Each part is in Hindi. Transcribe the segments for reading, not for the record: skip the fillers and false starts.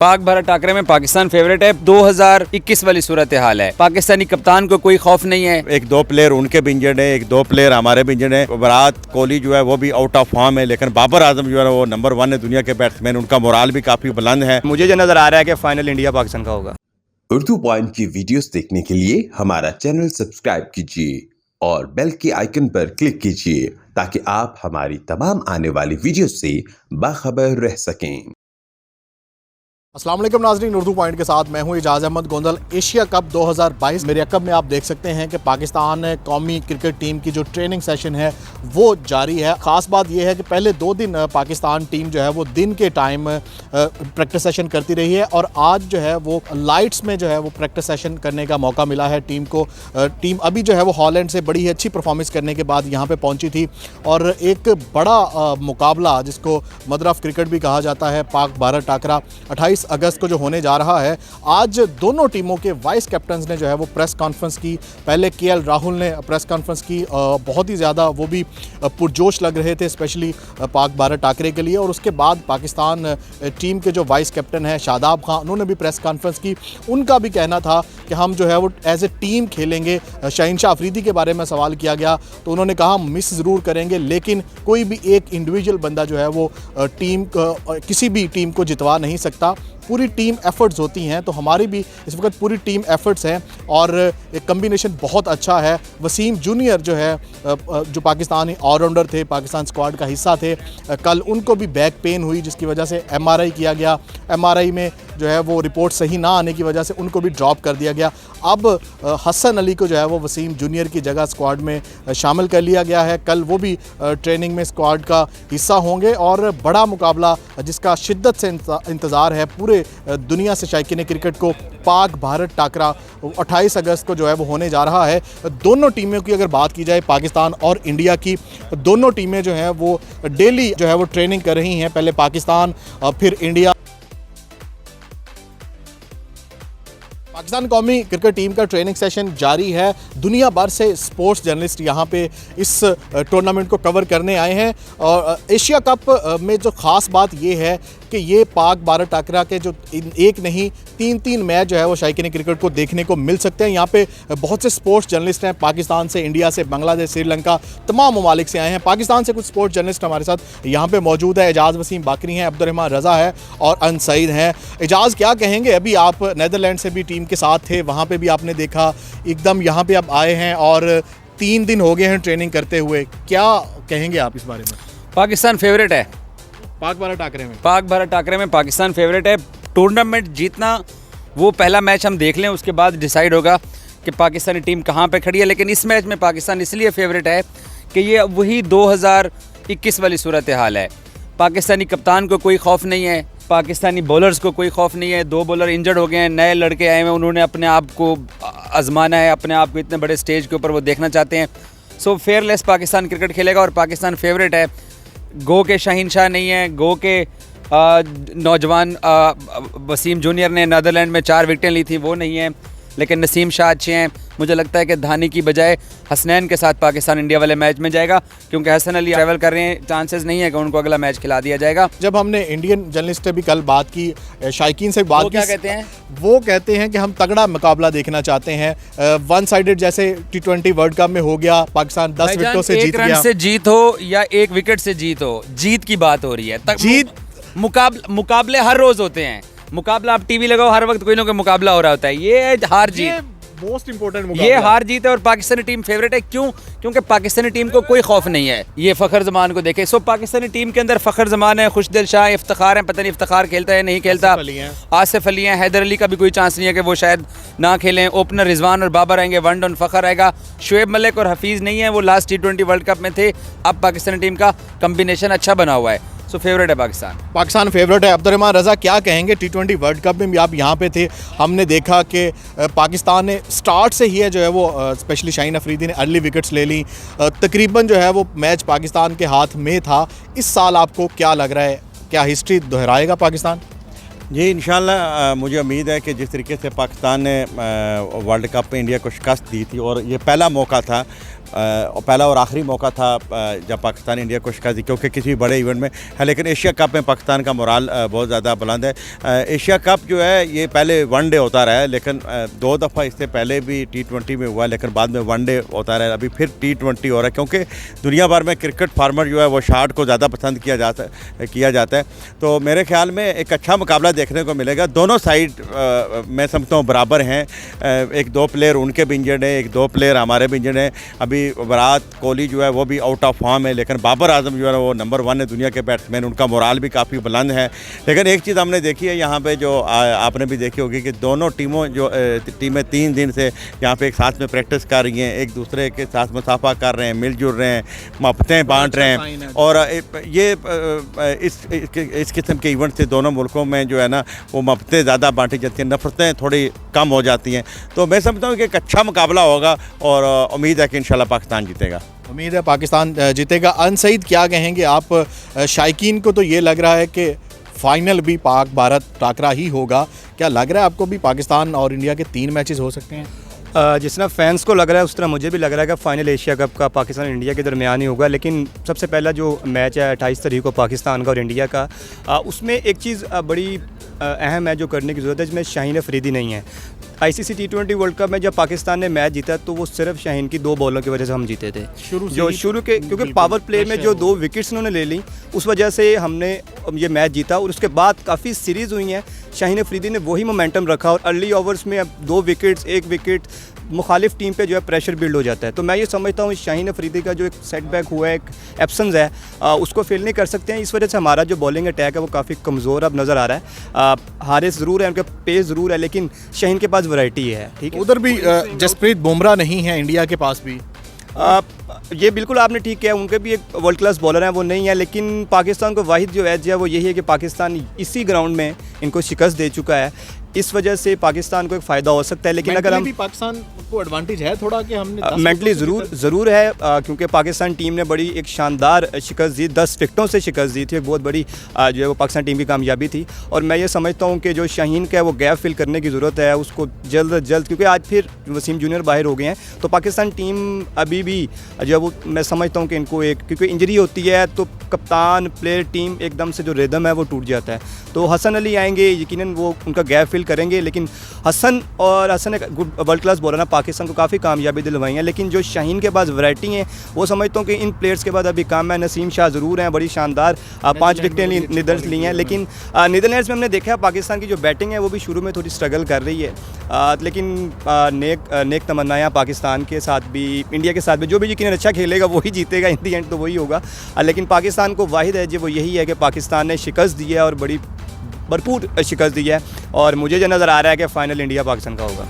पाक भारत टाकरे में पाकिस्तान फेवरेट है। 2021 वाली सूरत हाल है। पाकिस्तानी कप्तान को कोई खौफ नहीं है। एक दो प्लेयर उनके भी इंजर्ड है, एक दो प्लेयर हमारे भी इंजर्ड है। विराट कोहली जो है वो भी आउट ऑफ फॉर्म है, लेकिन बाबर आजम जो है वो नंबर 1 है दुनिया के बैट्समैन। उनका मोराल भी काफी बुलंद है। मुझे जो नजर आ रहा है कि फाइनल इंडिया पाकिस्तान का होगा। उर्दू पॉइंट की वीडियोस देखने के लिए हमारा चैनल सब्सक्राइब कीजिए और बेल के आइकन पर क्लिक कीजिए ताकि आप हमारी तमाम आने वाली वीडियो से बाखबर रह सकें। अस्सलाम वालेकुम नाज़रीन, उर्दू पॉइंट के साथ मैं हूं इजाज़ अहमद गोंदल। एशिया कप 2022 मेरे अकब में आप देख सकते हैं कि पाकिस्तान कौमी क्रिकेट टीम की जो ट्रेनिंग सेशन है वो जारी है। ख़ास बात यह है कि पहले 2 दिन पाकिस्तान टीम जो है वो दिन के टाइम प्रैक्टिस सेशन करती रही है और आज जो है वो लाइट्स में जो है वो प्रैक्टिस सेशन करने का मौका मिला है टीम को। टीम अभी जो है वो हॉलैंड से बड़ी ही अच्छी परफॉर्मेंस करने के बाद यहाँ पर पहुँची थी और एक बड़ा मुकाबला जिसको मदर ऑफ क्रिकेट भी कहा जाता है, पाक भारत टाकरा 28 अगस्त को जो होने जा रहा है। आज दोनों टीमों के वाइस कैप्टन्स ने जो है वो प्रेस कॉन्फ्रेंस की। पहले केएल राहुल ने प्रेस कॉन्फ्रेंस की, बहुत ही ज़्यादा वो भी पुरजोश लग रहे थे स्पेशली पाक भारत टाकरे के लिए। और उसके बाद पाकिस्तान टीम के जो वाइस कैप्टन हैं शादाब खान, उन्होंने भी प्रेस कॉन्फ्रेंस की। उनका भी कहना था कि हम जो है वो एज ए टीम खेलेंगे। शहीनशाह अफरीदी के बारे में सवाल किया गया तो उन्होंने कहा हम मिस ज़रूर करेंगे लेकिन कोई भी एक इंडिविजुअल बंदा जो है वो टीम किसी भी टीम को जितवा नहीं सकता। पूरी टीम एफर्ट्स होती हैं, तो हमारी भी इस वक्त पूरी टीम एफर्ट्स हैं और एक कम्बिनेशन बहुत अच्छा है। वसीम जूनियर जो है जो पाकिस्तानी ऑलराउंडर थे, पाकिस्तान स्क्वाड का हिस्सा थे, कल उनको भी बैक पेन हुई जिसकी वजह से एमआरआई किया गया। एमआरआई में जो है वो रिपोर्ट सही ना आने की वजह से उनको भी ड्रॉप कर दिया गया। अब हसन अली को जो है वो वसीम जूनियर की जगह स्क्वाड में शामिल कर लिया गया है। कल वो भी ट्रेनिंग में स्क्वाड का हिस्सा होंगे और बड़ा मुकाबला जिसका शिद्दत से इंतज़ार है पूरे दुनिया से शायकीन क्रिकेट को, पाक भारत टाकरा 28 अगस्त को जो है वो होने जा रहा है। दोनों टीमों की अगर बात की जाए, पाकिस्तान और इंडिया की, दोनों टीमें जो हैं वो डेली जो है वो ट्रेनिंग कर रही हैं। पहले पाकिस्तान फिर इंडिया। पाकिस्तान कौमी क्रिकेट टीम का ट्रेनिंग सेशन जारी है। दुनिया भर से स्पोर्ट्स जर्नलिस्ट यहाँ पे इस टूर्नामेंट को कवर करने आए हैं और एशिया कप में जो ख़ास बात ये है कि ये पाक भारत टाकरा के जो एक नहीं 3 मैच जो है वो शायकीन क्रिकेट को देखने को मिल सकते हैं। यहाँ पे बहुत से स्पोर्ट्स जर्नलिस्ट हैं, पाकिस्तान से, इंडिया से, बांग्लादेश, श्रीलंका, तमाम ममालिक से आए हैं। पाकिस्तान से कुछ स्पोर्ट्स जर्नलिस्ट हमारे साथ यहाँ पे मौजूद है। एजाज़ वसीम बाकरी हैं, अब्दुर्रहमान रज़ा है और अन सईद हैं। एजाज़, क्या कहेंगे, अभी आप नीदरलैंड से भी टीम के साथ थे, वहाँ पर भी आपने देखा, एकदम यहाँ पर आप आए हैं और 3 दिन हो गए हैं ट्रेनिंग करते हुए, क्या कहेंगे आप इस बारे में? पाकिस्तान फेवरेट है। पाक भारत टाकरे में पाकिस्तान फेवरेट है। टूर्नामेंट जीतना, वो पहला मैच हम देख लें, उसके बाद डिसाइड होगा कि पाकिस्तानी टीम कहाँ पे खड़ी है। लेकिन इस मैच में पाकिस्तान इसलिए फेवरेट है कि ये वही 2021 वाली सूरत हाल है। पाकिस्तानी कप्तान को कोई खौफ नहीं है, पाकिस्तानी बॉलर्स को कोई खौफ नहीं है। 2 बॉलर इंजर्ड हो गए हैं, नए लड़के आए हैं, उन्होंने अपने आप को आजमाना है, अपने आप को इतने बड़े स्टेज के ऊपर वो देखना चाहते हैं। सो फेयरलेस पाकिस्तान क्रिकेट खेलेगा और पाकिस्तान फेवरेट है। गो के शहीनशाह नहीं है, गो के नौजवान वसीम जूनियर ने नीदरलैंड में 4 विकेटें ली थी, वो नहीं है। लेकिन नसीम शाह अच्छे हैं। मुझे लगता है कि धानी की बजाय हसनैन के साथ पाकिस्तान इंडिया वाले मैच में जाएगा क्योंकि हसन अली ट्रैवल कर रहे हैं, चांसेस नहीं है कि उनको अगला मैच खिला दिया जाएगा। जब हमने इंडियन जर्नलिस्ट से भी कल बात की, शायकीन से बात की, क्या कहते हैं? वो कहते हैं कि हम तगड़ा मुकाबला देखना चाहते हैं। 1 साइडेड जैसे T20 वर्ल्ड कप में हो गया, पाकिस्तान 10 विकेटों से जीत गया। 1 रन से जीत हो या 1 विकेट से जीत हो, जीत की बात हो रही है। जीत मुकाबले हर रोज होते हैं। मुकाबला आप टीवी लगाओ, हर वक्त कोई ना कोई मुकाबला हो रहा होता है। ये हार जीत मोस्ट इंपोर्टेंट ये हार जीत है और पाकिस्तानी टीम फेवरेट है। क्यों? क्योंकि पाकिस्तानी टीम को कोई खौफ नहीं है। ये फ़खर जमान को देखे, सो पाकिस्तानी टीम के अंदर फ़खर जमान है, खुशदिल शाह, इफ्तिखार है, पता नहीं इफ्तिखार खेलता है नहीं खेलता, आसिफ अली हैं, हैदर अली का भी कोई चांस नहीं है कि वो शायद ना खेलें। ओपनर रिजवान और बाबर आएंगे, वन डाउन फ़खर आएगा। शुएब मलिक और हफीज़ नहीं है, वो लास्ट T20 वर्ल्ड कप में थे। अब पाकिस्तानी टीम का कम्बिनेशन अच्छा बना हुआ है, सो फेवरेट है पाकिस्तान फेवरेट है। अब्दुर्रहमान रज़ा, क्या कहेंगे, T20 वर्ल्ड कप में भी आप यहाँ पे थे, हमने देखा कि पाकिस्तान ने स्टार्ट से ही है जो है वो स्पेशली शाहीन अफरीदी ने अर्ली विकेट्स ले ली। तकरीबन जो है वो मैच पाकिस्तान के हाथ में था। इस साल आपको क्या लग रहा है, क्या हिस्ट्री दोहराएगा पाकिस्तान? जी इंशाल्लाह मुझे उम्मीद है कि जिस तरीके से पाकिस्तान ने वर्ल्ड कप में इंडिया को शिकस्त दी थी और ये पहला मौका था पहला और आखिरी मौका था जब पाकिस्तान इंडिया को शिकस्त दी, क्योंकि किसी बड़े इवेंट में है। लेकिन एशिया कप में पाकिस्तान का मोराल बहुत ज़्यादा बुलंद है। एशिया कप जो है ये पहले वनडे होता रहा है, लेकिन 2 दफ़ा इससे पहले भी T20 में हुआ, लेकिन बाद में वनडे होता रहा है। अभी फिर T20 हो रहा है, क्योंकि दुनिया भर में क्रिकेट फार्मर जो है वो शॉट को ज़्यादा पसंद किया जाता है। तो मेरे ख्याल में एक अच्छा मुकाबला देखने को मिलेगा। दोनों साइड मैं समझता हूँ बराबर हैं। 1-2 प्लेयर उनके भी इंजर्ड हैं, 1-2 प्लेयर हमारे भी इंजर्ड हैं। अभी विराट कोहली जो है वो भी आउट ऑफ फॉर्म है, लेकिन बाबर आजम जो है वो नंबर 1 है दुनिया के बैट्समैन, उनका मोराल भी काफ़ी बुलंद है। लेकिन एक चीज़ हमने देखी है यहाँ पे, जो आपने भी देखी होगी कि दोनों टीमें 3 दिन से यहाँ पे एक साथ में प्रैक्टिस कर रही हैं, एक दूसरे के साथ मुसाफा कर रहे हैं, मिलजुल रहे हैं, मोहब्बतें बांट रहे हैं। और ये इस किस्म के इवेंट से दोनों मुल्कों में जो है ना वो मोहब्बतें ज़्यादा बांटी जाती हैं, नफरतें थोड़ी कम हो जाती हैं। तो मैं समझता हूँ कि एक अच्छा मुकाबला होगा और उम्मीद है कि इंशाल्लाह पाकिस्तान जीतेगा। उम्मीद है पाकिस्तान जीतेगा। अनसईद क्या कहेंगे आप? शायकीन को तो ये लग रहा है कि फाइनल भी पाक भारत टाकरा ही होगा। क्या लग रहा है आपको भी पाकिस्तान और इंडिया के 3 मैचेस हो सकते हैं? जिस तरह फैंस को लग रहा है उस तरह मुझे भी लग रहा है कि फ़ाइनल एशिया कप का पाकिस्तान और इंडिया के दरमियान ही होगा। लेकिन सबसे पहला जो मैच है 28 तारीख को पाकिस्तान का और इंडिया का, उसमें एक चीज़ बड़ी अहम है जो करने की ज़रूरत है, जिसमें शाहीन अफरीदी नहीं है। ICC T20 वर्ल्ड कप में जब पाकिस्तान ने मैच जीता तो वो सिर्फ शाहीन की 2 बॉलों की वजह से हम जीते थे। क्योंकि पावर प्ले में जो 2 विकेट्स उन्होंने ले ली उस वजह से हमने ये मैच जीता। और उसके बाद काफ़ी सीरीज़ हुई हैं, शाहीन अफरीदी ने वही मोमेंटम रखा और अर्ली ओवर्स में अब 2 विकेट्स 1 विकेट मुखालिफ टीम पे जो है प्रेशर बिल्ड हो जाता है। तो मैं ये समझता हूँ शाहीन अफरीदी का जो एक सेटबैक हुआ है, एक एब्सेंस है, उसको फिल नहीं कर सकते हैं। इस वजह से हमारा जो बॉलिंग अटैक है वो काफ़ी कमज़ोर अब नज़र आ रहा है। हारिस ज़रूर है, उनका पेस ज़रूर है, लेकिन शाहीन के पास वैरायटी है। ठीक है, उधर भी जसप्रीत बुमराह नहीं है, इंडिया के पास भी ये बिल्कुल आपने ठीक किया, उनके भी एक वर्ल्ड क्लास बॉलर हैं, वो नहीं है। लेकिन पाकिस्तान को वाहिद जो एज है वो यही है कि पाकिस्तान इसी ग्राउंड में इनको शिकस्त दे चुका है। इस वजह से पाकिस्तान को एक फ़ायदा हो सकता है। लेकिन अगर हम पाकिस्तान को एडवांटेज है थोड़ा कि हमने मेंटली ज़रूर है, क्योंकि पाकिस्तान टीम ने बड़ी एक शानदार शिकस्त दी, 10 विकेटों से शिकस्त दी थी। एक बहुत बड़ी जो है वो पाकिस्तान टीम की कामयाबी थी। और मैं ये समझता हूँ कि जो शाहीन का है वो गैप फिल करने की ज़रूरत है उसको जल्द अज जल्द, क्योंकि आज फिर वसीम जूनियर बाहर हो गए हैं। तो पाकिस्तान टीम अभी भी जो है वो मैं समझता हूँ कि इनको एक, क्योंकि इंजरी होती है तो कप्तान प्लेयर टीम एकदम से जो रिदम है वो टूट जाता है। तो हसन अली आएंगे, यकीनन वो उनका गैप फिल करेंगे। लेकिन हसन एक गुड वर्ल्ड क्लास बॉलर है, पाकिस्तान को काफ़ी कामयाबी दिलवाई है। लेकिन जो शाहीन के पास वैरायटी है वो समझता हूँ कि इन प्लेयर्स के बाद अभी काम है। नसीम शाह ज़रूर हैं, बड़ी शानदार 5 विकेटें नीदरलैंड्स ली हैं। लेकिन नीदरलैंड्स में हमने देखा है पाकिस्तान की जो बैटिंग है वो भी शुरू में थोड़ी स्ट्रगल कर रही है। लेकिन नेक तमन्नाएं पाकिस्तान के साथ भी इंडिया के साथ भी, जो भी यकीनन अच्छा खेलेगा वही जीतेगा, इन दी एंड तो वही होगा। लेकिन पाकिस्तान को वाहिद है जो वो यही है कि पाकिस्तान ने शिकस्त दी है और बड़ी भरपूर शिकस्त दी है। और मुझे जो नज़र आ रहा है कि फ़ाइनल इंडिया पाकिस्तान का होगा।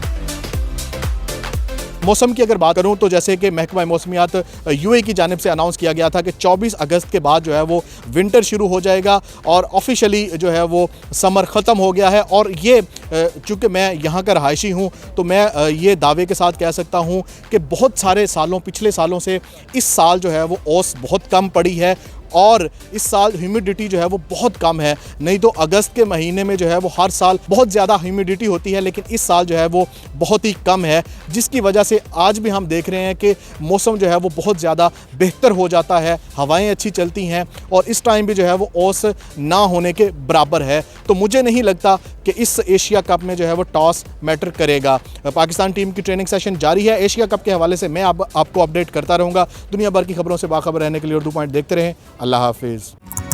मौसम की अगर बात करूं तो जैसे कि महकमा मौसमियात UAE की जानिब से अनाउंस किया गया था कि 24 अगस्त के बाद जो है वो विंटर शुरू हो जाएगा और ऑफिशियली जो है वो समर ख़त्म हो गया है। और ये चूँकि मैं यहाँ का रहायशी हूँ तो मैं ये दावे के साथ कह सकता हूँ कि बहुत सारे सालों, पिछले सालों से इस साल जो है वो ओस बहुत कम पड़ी है और इस साल ह्यूमिडिटी जो है वो बहुत कम है। नहीं तो अगस्त के महीने में जो है वो हर साल बहुत ज़्यादा ह्यूमिडिटी होती है, लेकिन इस साल जो है वो बहुत ही कम है, जिसकी वजह से आज भी हम देख रहे हैं कि मौसम जो है वो बहुत ज़्यादा बेहतर हो जाता है, हवाएं अच्छी चलती हैं और इस टाइम भी जो है वो ओस ना होने के बराबर है। तो मुझे नहीं लगता कि इस एशिया कप में जो है वो टॉस मैटर करेगा। पाकिस्तान टीम की ट्रेनिंग सेशन जारी है। एशिया कप के हवाले से मैं आपको अपडेट करता रहूँगा। दुनिया भर की खबरों से बाखबर रहने के लिए उर्दू पॉइंट देखते रहें। अल्लाह हाफिज़।